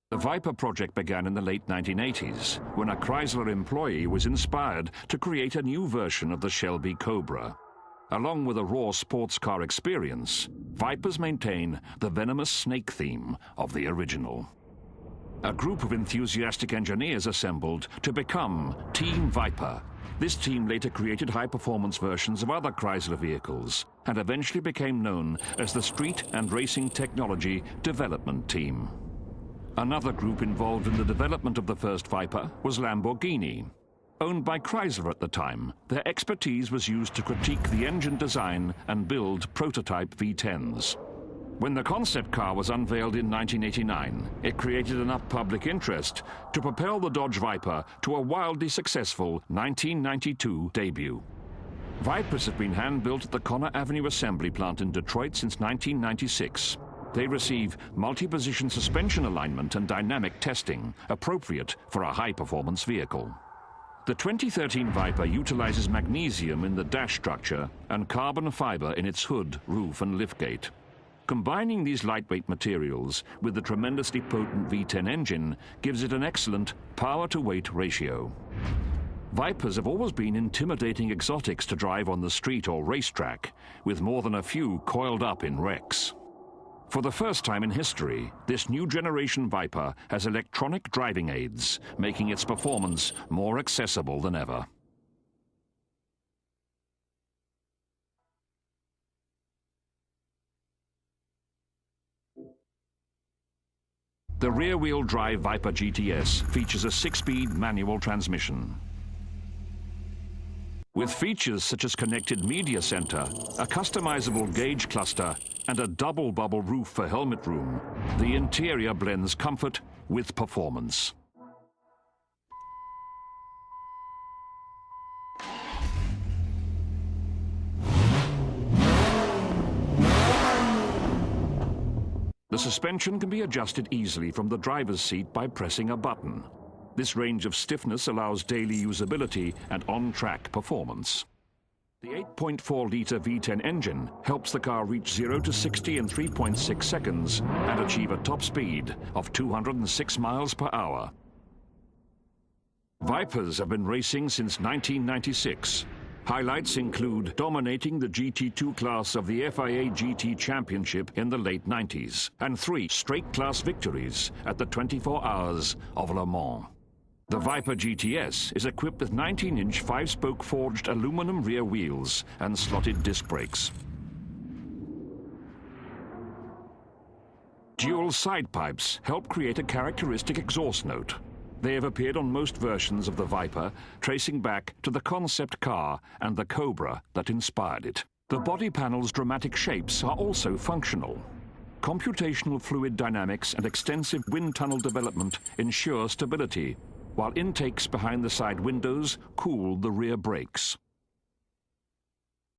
The Viper project began in the late 1980s, when a Chrysler employee was inspired to create a new version of the Shelby Cobra. Along with a raw sports car experience, Vipers maintain the venomous snake theme of the original. A group of enthusiastic engineers assembled to become Team Viper. This team later created high-performance versions of other Chrysler vehicles and eventually became known as the Street and Racing Technology Development Team. Another group involved in the development of the first Viper was Lamborghini. Owned by Chrysler at the time, their expertise was used to critique the engine design and build prototype V10s. When the concept car was unveiled in 1989, it created enough public interest to propel the Dodge Viper to a wildly successful 1992 debut. Vipers have been hand-built at the Connor Avenue Assembly Plant in Detroit since 1996. They receive multi-position suspension alignment and dynamic testing, appropriate for a high-performance vehicle. The 2013 Viper utilizes magnesium in the dash structure and carbon fiber in its hood, roof, and liftgate. Combining these lightweight materials with the tremendously potent V10 engine gives it an excellent power-to-weight ratio. Vipers have always been intimidating exotics to drive on the street or racetrack, with more than a few coiled up in wrecks. For the first time in history, this new generation Viper has electronic driving aids, making its performance more accessible than ever. The rear-wheel drive Viper GTS features a 6-speed manual transmission. With features such as connected media center, a customizable gauge cluster, and a double bubble roof for helmet room, the interior blends comfort with performance. The suspension can be adjusted easily from the driver's seat by pressing a button. This range of stiffness allows daily usability and on-track performance. The 8.4-litre V10 engine helps the car reach 0 to 60 in 3.6 seconds and achieve a top speed of 206 miles per hour. Vipers have been racing since 1996. Highlights include dominating the GT2 class of the FIA GT Championship in the late 90s and 3 straight class victories at the 24 Hours of Le Mans. The Viper GTS is equipped with 19-inch 5-spoke forged aluminum rear wheels and slotted disc brakes. Dual side pipes help create a characteristic exhaust note. They have appeared on most versions of the Viper, tracing back to the concept car and the Cobra that inspired it. The body panel's dramatic shapes are also functional. Computational fluid dynamics and extensive wind tunnel development ensure stability, while intakes behind the side windows cool the rear brakes.